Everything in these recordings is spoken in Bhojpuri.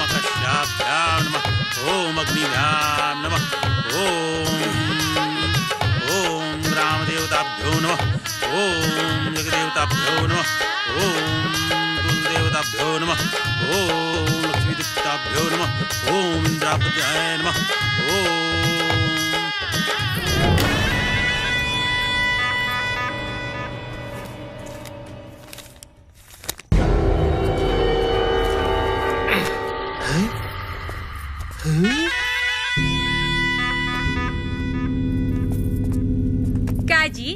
आकाशाभ्यां नमः ओम अग्निभ्यां नमः ओम ग्रामदेवताभ्यो नमः ओम जगदेवताभ्यो नमः ओम कुलदेवताभ्यो नमः ओम लक्ष्मीदेवताभ्यो नमः ओम इंद्रापत्याय नमः ओम। काजी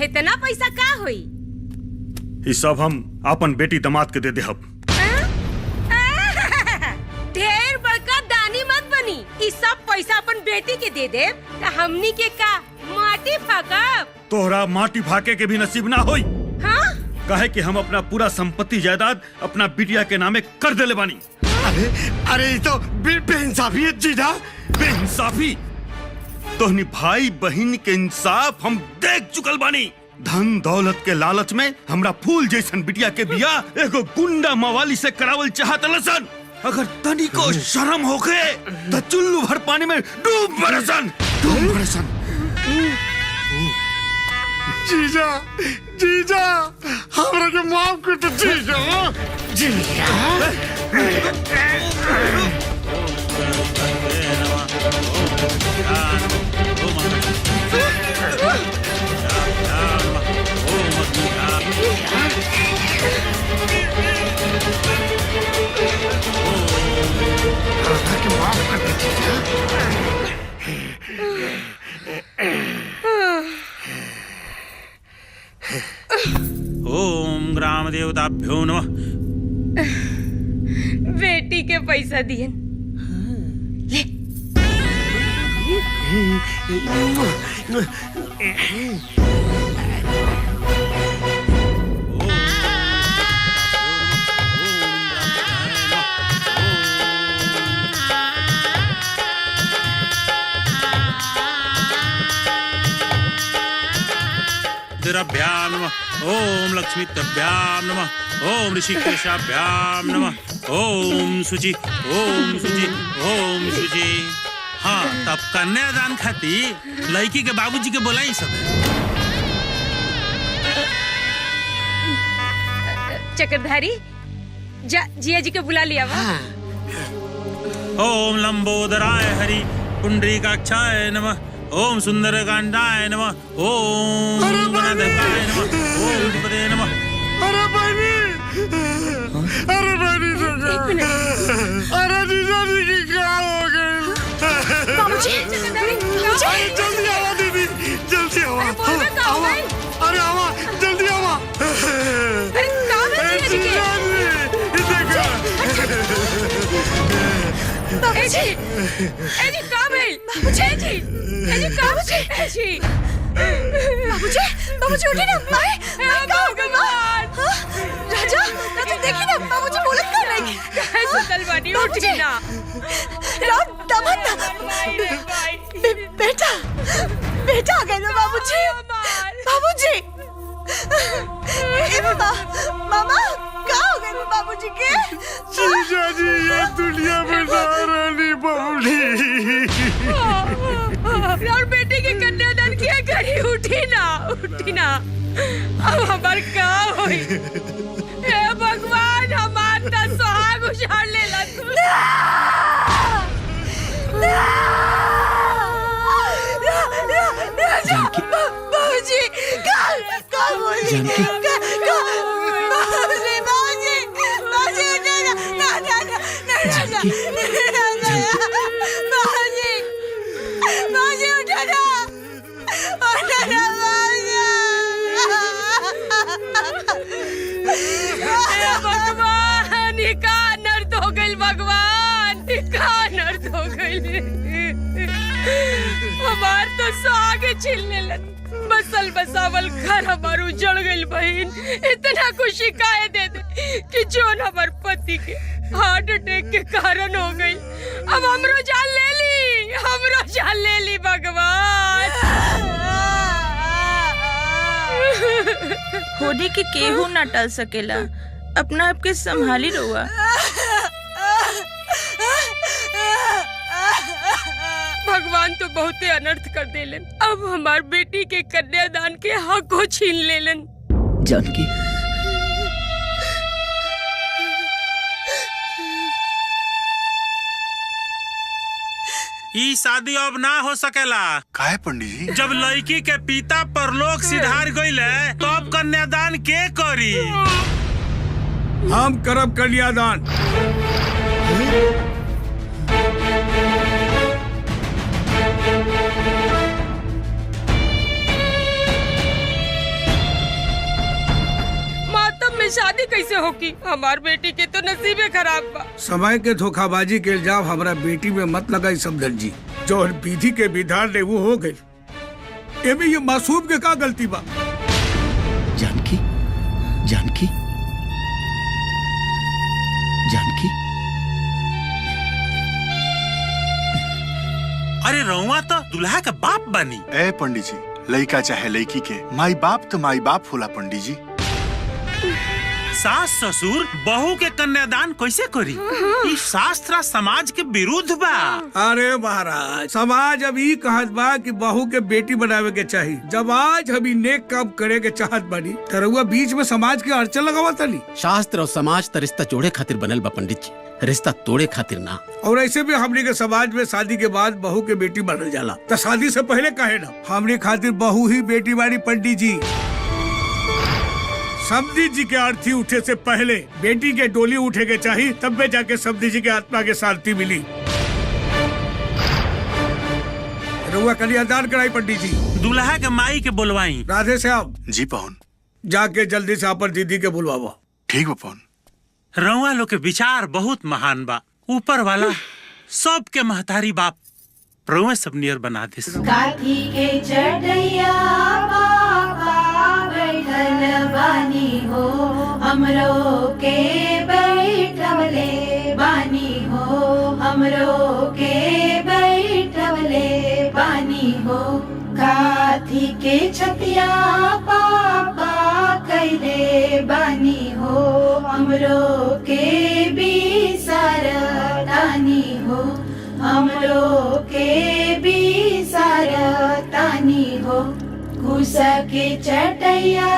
इतना पैसा का होई? ये सब हम अपन बेटी दामाद के दे देहब। ढेर बड़का दानी मत बनी। ये सब पैसा अपन बेटी के दे दे तो हमनी के का माटी फाकब? तोहरा माटी फाके के भी नसीब ना होई। हाँ? काहे कि हम अपना पूरा संपत्ति जायदाद अपना बिटिया के नामे कर देले बानी। अरे ये तो बेइंसाफी है जीजा। बेइंसाफी? तोहनी भाई बहन के इंसाफ हम देख चुकल बानी। धन दौलत के लालच में हमरा फूल जैसन बिटिया के बियाह एगो गुंडा मवाली से करावल चाहत लसन। अगर तनी को शर्म होखे तो चुल्लू भर पानी में डूब बरसन। जीजा जीजा हमरा के माफ कर दो जीजा। ओम ग्रामदेवताभ्यो नमः। बेटी के पैसा दिए ले। रुद्राभ्यां नमः ओम लक्ष्मीभ्यां नमः ओम ऋषिकेशाभ्यां नमः ओम शुचि ओम शुचि ओम शुचि। हाँ तब कन्यादान खाती लड़की के बाबूजी के बोला ही सब है। चक्रधारी जिया जी के बुला लिया वा। ओम लंबोदराय हरि पुंडरीकाक्षाय नमः ओम सुंदरकांडाय नमः ओम गणनाथकाय नमः ओम पदे नमः। अरे बनी अरे जीजा जी की क्या हो गई? बाबूजी जल्दी आवा दीदी जल्दी आवा। अरे आवा जल्दी आवा। बाबूजी उठे ना। राजा राजा देखी ना बाबूजी बोलत का नहीं। सुतल बानी उठी ना। बेटा बेटा आ गए ना बाबूजी। बाबूजी मामा क्या हो गए बाबूजी के? जीजा जी ये दुनिया में रानी बबली और बेटे के कन्यादान किया करी। उठी ना अब हमार का होई? हे भगवान हमार त सुहाग उछाड़ लेला तू। बाबूजी का बोली बाबूजी उठो ना बाबूजी उठो ना। भगवान का नर्द हो गई। भगवान का नर्द हो गई। हमार तो सुहाग छीनने लग। बसल बसावल घर हमार उजड़ गई। बहन इतना खुशी काहे दे दे कि जोन हमार पति के हार्ट अटैक के कारण हो गई। अब हमरो जान ले ली भगवान। होने के केहू ना टल सकेला। अपना आपके संभाली रहुआ। तो बहुते अनर्थ कर देलन। अब हमार बेटी के कन्यादान के हक को छीन लेलन। जानकी, ई शादी अब ना हो सकेला। काहे पंडित जी? जब लड़की के पिता परलोक सिधार गइले तो अब कन्यादान के करी? हम करब कन्यादान। मातम में शादी कैसे होगी? हमार बेटी के तो नसीबे खराब बा। समय के धोखाबाजी के इल्जाम हमरा बेटी में मत लगाई समधन जी। जो विधि के विधान ने वो हो गई। एमे ये मासूम के का गलती बा? जानकी, जानकी, जानकी, अरे रउआ तो दुल्हा का बाप बनी। ए पंडित जी, लड़का चाहे लड़की के माई बाप तो माई बाप होला पंडित जी। सास ससुर बहू के कन्यादान कैसे करी? ई शास्त्र समाज के विरुद्ध बा। अरे महाराज, समाज अब ई कहत बा कि बहू के बेटी बनावे के चाहिए। जब आज हम ई नेक काम करे के चाहत बानी त रउआ बीच में समाज के अड़चन लगावत तनी। शास्त्र और समाज त रिश्ता जोड़े खातिर बनल बा पंडित जी, रिश्ता तोड़े खातिर ना। और ऐसे भी हमने के समाज में शादी के बाद बहू के बेटी बनल जाला, तो शादी से पहले कहे ना हमने खातिर बहू ही बेटी बानी पंडित जी। समधी जी के आरती उठे से पहले बेटी के डोली उठे के चाहिए, तब में जाके समधी जी के आत्मा के शांति मिली। रउआ कन्यादान कराई पंडित जी। दुल्हा के माई के बुलवाई। राधे श्याम जी पवन। जाके जल्दी से अपन दीदी के बुलवावा। ठीक बा पवन। रउआ लोग के विचार बहुत महान बा। ऊपर वाला सबके महतारी बाप रउआ सब नियर बना दे। काठी के चढ़ैया बाबा बैठल बानी हो, हमरो के बैठवले बानी हो, हमरो के बैठवले बानी हो। काठी के छतिया पापा कैले बानी हो, हमरो के भी सरदानी हो, हमरो के भी सरदानी हो। कुसा के चटैया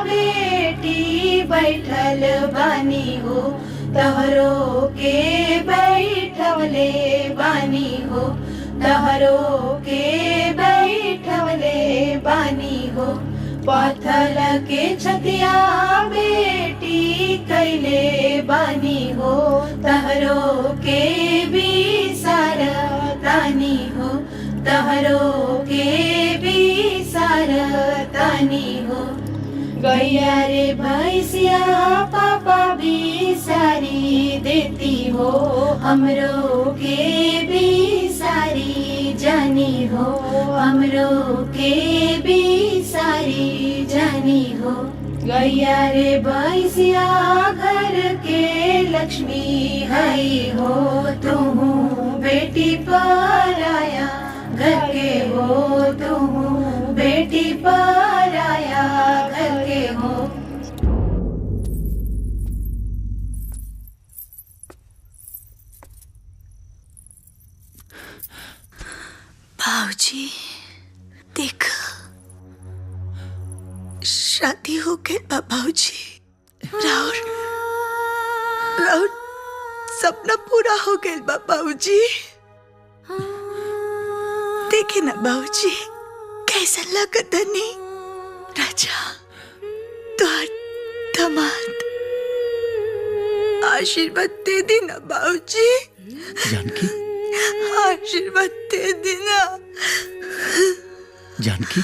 बेटी बैठल बानी हो, तहरो के बैठवले बानी हो, तहरो के बैठवले बानी हो। पथल के छतिया बेटी कैले बानी हो, तहरो के भी सरदानी हो, तहरो के भी सरदानी हो। गैया रे भैंसिया पापा भी सारी देती हो, हमरो के भी सारी जानी हो, हमरो के भी सारी जानी हो। गैया रे भैंसिया घर के लक्ष्मी है हो, तुम बेटी पराया घर के हो, तुम बेटी पराया घर के हो। भाऊजी देख, शादी हो गई बा भाऊजी। राउर राउर सपना पूरा हो गया बा भाऊजी। देखे ना भाऊजी कैसा लगता नहीं राजा तुहार दामाद। आशीर्वाद दे देना भाऊजी। जानकी, आशीर्वाद दे देना। जानकी,